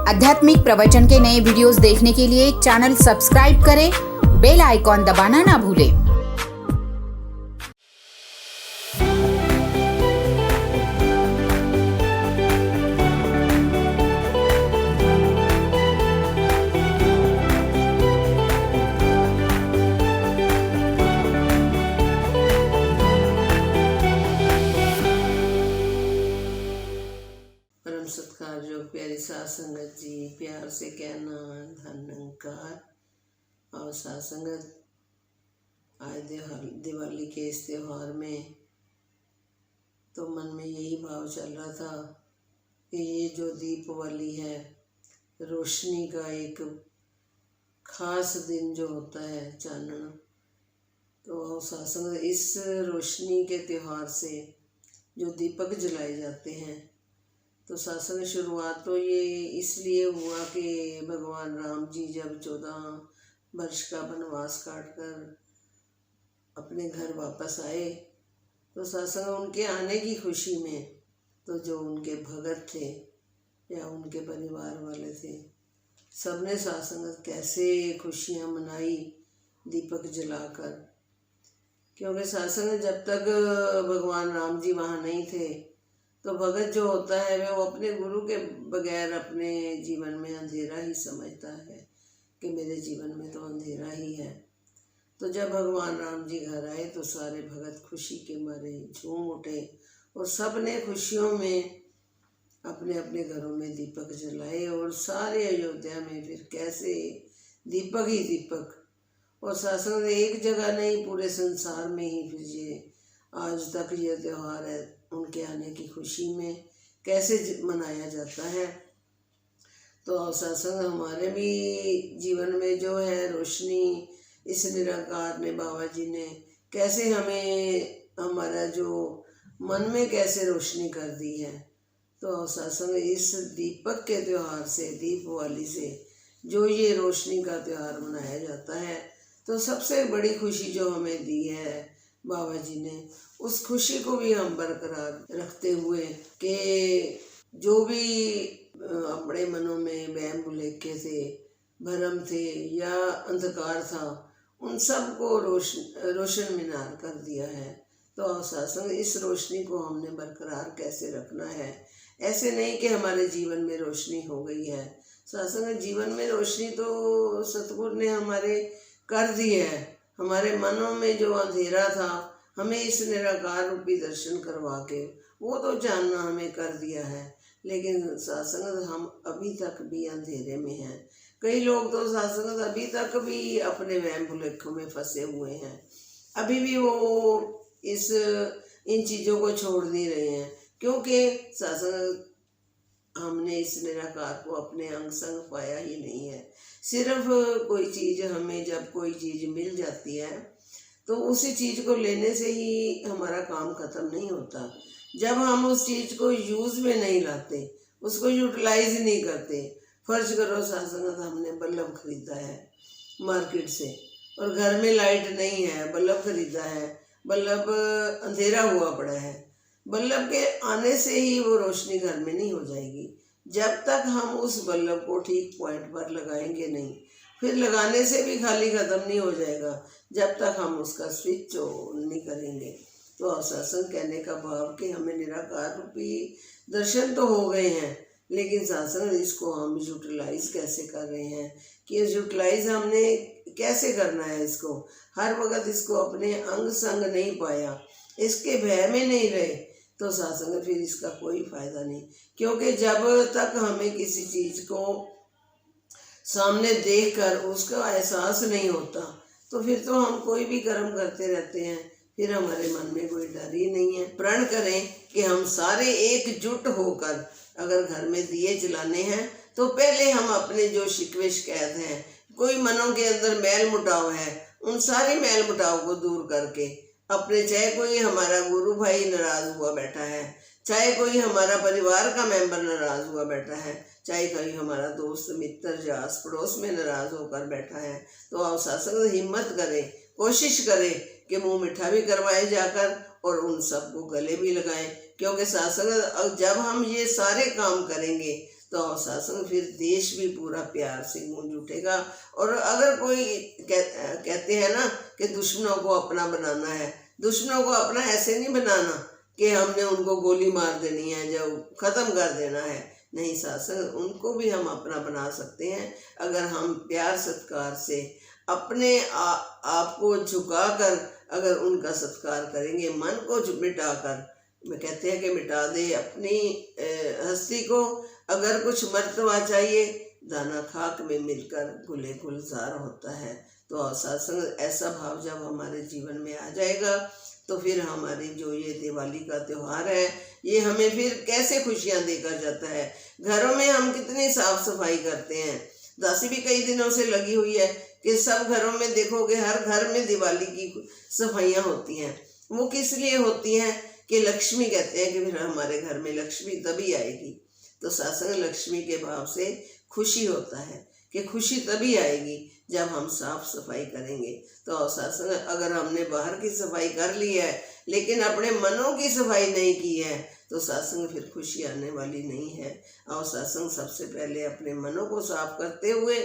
आध्यात्मिक प्रवचन के नए वीडियोस देखने के लिए चैनल सब्सक्राइब करें, बेल आइकॉन दबाना ना भूलें। परम सत्कार जो प्यारी साध संगत जी, प्यार से कहना धन्यकार। और साध संगत, आज दिवाली के इस त्यौहार में तो मन में यही भाव चल रहा था कि ये जो दीपावली है, रोशनी का एक खास दिन जो होता है चानना, तो साध संगत इस रोशनी के त्यौहार से जो दीपक जलाए जाते हैं, तो शासन शुरुआत तो ये इसलिए हुआ कि भगवान राम जी जब 14 वर्ष का वनवास काट कर अपने घर वापस आए, तो शासन उनके आने की खुशी में तो जो उनके भगत थे या उनके परिवार वाले थे, सबने शासन कैसे खुशियाँ मनाई दीपक जलाकर। क्योंकि शासन जब तक भगवान राम जी वहाँ नहीं थे, तो भगत जो होता है वो अपने गुरु के बगैर अपने जीवन में अंधेरा ही समझता है कि मेरे जीवन में तो अंधेरा ही है। तो जब भगवान राम जी घर आए तो सारे भगत खुशी के मारे झूम उठे और सब ने खुशियों में अपने अपने घरों में दीपक जलाए। और सारे अयोध्या में फिर कैसे दीपक ही दीपक, और शासन एक जगह नहीं, पूरे संसार में ही फिर ये आज तक ये त्यौहार है उनके आने की खुशी में कैसे मनाया जाता है। तो सत्संग हमारे भी जीवन में जो है रोशनी, इस निराकार ने, बाबा जी ने कैसे हमें हमारा जो मन में कैसे रोशनी कर दी है। तो सत्संग इस दीपक के त्यौहार से, दीपावली से जो ये रोशनी का त्यौहार मनाया जाता है, तो सबसे बड़ी खुशी जो हमें दी है बाबा जी ने, उस खुशी को भी हम बरकरार रखते हुए कि जो भी अपने मनों में वहम भुलेखे थे, भरम थे या अंधकार था, उन सब को रोशन मीनार कर दिया है। तो सत्संग इस रोशनी को हमने बरकरार कैसे रखना है। ऐसे नहीं कि हमारे जीवन में रोशनी हो गई है। सत्संग जीवन में रोशनी तो सतगुरु ने हमारे कर दी है। हमारे मनों में जो अंधेरा था, हमें इस निराकार रूपी दर्शन करवा के वो तो जानना हमें कर दिया है। लेकिन सत्संग हम अभी तक भी अंधेरे में हैं। कई लोग तो सत्संग अभी तक भी अपने वहम भुलेखों में फंसे हुए हैं, अभी भी वो इन चीज़ों को छोड़ नहीं रहे हैं। क्योंकि सत्संग हमने इस निराकार को अपने अंग संग पाया ही नहीं है। सिर्फ कोई चीज़, हमें जब कोई चीज़ मिल जाती है तो उसी चीज़ को लेने से ही हमारा काम ख़त्म नहीं होता। जब हम उस चीज़ को यूज़ में नहीं लाते, उसको यूटिलाइज नहीं करते। फर्ज करो सत्संग हमने बल्ब खरीदा है मार्केट से, और घर में लाइट नहीं है, बल्ब खरीदा है, बल्ब अंधेरा हुआ पड़ा है। बल्ब के आने से ही वो रोशनी घर में नहीं हो जाएगी जब तक हम उस बल्ब को ठीक पॉइंट पर लगाएंगे नहीं। फिर लगाने से भी खाली ख़त्म नहीं हो जाएगा जब तक हम उसका स्विच ऑन नहीं करेंगे। तो सत्संग कहने का भाव कि हमें निराकार रूपी दर्शन तो हो गए हैं, लेकिन सत्संग इसको हम यूटिलाइज कैसे कर रहे हैं, कि यूटिलाइज हमने कैसे करना है। इसको हर वक्त इसको अपने अंग संग नहीं पाया, इसके भय में नहीं रहे, तो सत्संग फिर इसका कोई फ़ायदा नहीं। क्योंकि जब तक हमें किसी चीज़ को सामने देखकर उसका एहसास नहीं होता, तो फिर तो हम कोई भी कर्म करते रहते हैं, फिर हमारे मन में कोई डर ही नहीं है। प्रण करें कि हम सारे एकजुट होकर अगर घर में दिए जलाने हैं, तो पहले हम अपने जो शिकवे शिकायत हैं, कोई मनों के अंदर मैल मुटाव है, उन सारे मैल मुटाव को दूर करके अपने, चाहे कोई हमारा गुरु भाई नाराज़ हुआ बैठा है, चाहे कोई हमारा परिवार का मेंबर नाराज़ हुआ बैठा है, चाहे कोई हमारा दोस्त मित्र या आस पड़ोस में नाराज़ होकर बैठा है, तो आप सत्संग हिम्मत करें, कोशिश करें कि मुंह मीठा भी करवाए जाकर और उन सबको गले भी लगाएं। क्योंकि सत्संग जब हम ये सारे काम करेंगे तो सत्संग फिर देश भी पूरा प्यार से गूंज उठेगा। और अगर कोई कहते हैं ना कि दुश्मनों को अपना बनाना है, दुश्मनों को अपना ऐसे नहीं बनाना कि हमने उनको गोली मार देनी है, जब ख़त्म कर देना है। नहीं, सत्संग उनको भी हम अपना बना सकते हैं अगर हम प्यार सत्कार से अपने आप को झुका कर अगर उनका सत्कार करेंगे, मन को मिटाकर, मैं कहते हैं कि मिटा दे अपनी हस्ती को। अगर कुछ मर्तबा चाहिए, दाना खाक में मिलकर गुले गुलजार होता है। तो सत्संग ऐसा भाव जब हमारे जीवन में आ जाएगा तो फिर हमारी जो ये दिवाली का त्यौहार है, ये हमें फिर कैसे खुशियाँ देकर जाता है। घरों में हम कितनी साफ सफाई करते हैं, दासी भी कई दिनों से लगी हुई है कि सब घरों में देखोगे हर घर में दिवाली की सफाइयाँ होती हैं। वो किस लिए होती हैं कि लक्ष्मी कहते हैं कि फिर हमारे घर में लक्ष्मी तभी आएगी। तो सत्संग लक्ष्मी के भाव से खुशी होता है कि खुशी तभी आएगी जब हम साफ सफाई करेंगे। तो सत्संग अगर हमने बाहर की सफाई कर ली है लेकिन अपने मनों की सफाई नहीं की है तो सत्संग फिर खुशी आने वाली नहीं है। और सत्संग सबसे पहले अपने मनों को साफ करते हुए,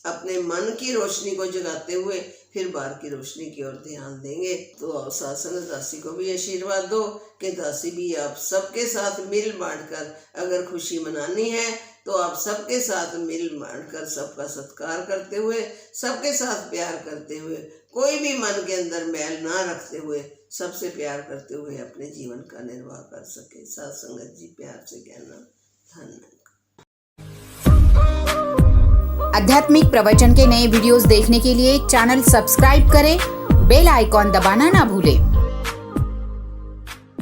अपने मन की रोशनी को जगाते हुए फिर बाहर की रोशनी की ओर ध्यान देंगे। तो सत्संग दासी को भी आशीर्वाद दो कि दासी भी आप सबके साथ मिल बांट कर अगर खुशी मनानी है तो आप सबके साथ मिल बांट कर सबका सत्कार करते हुए, सबके साथ प्यार करते हुए, कोई भी मन के अंदर मैल ना रखते हुए, सबसे प्यार करते हुए अपने जीवन का निर्वाह कर सके। साथ संगत जी प्यार से कहना धन्यवाद। आध्यात्मिक प्रवचन के नए वीडियोस देखने के लिए चैनल सब्सक्राइब करें, बेल आइकॉन दबाना ना भूलें।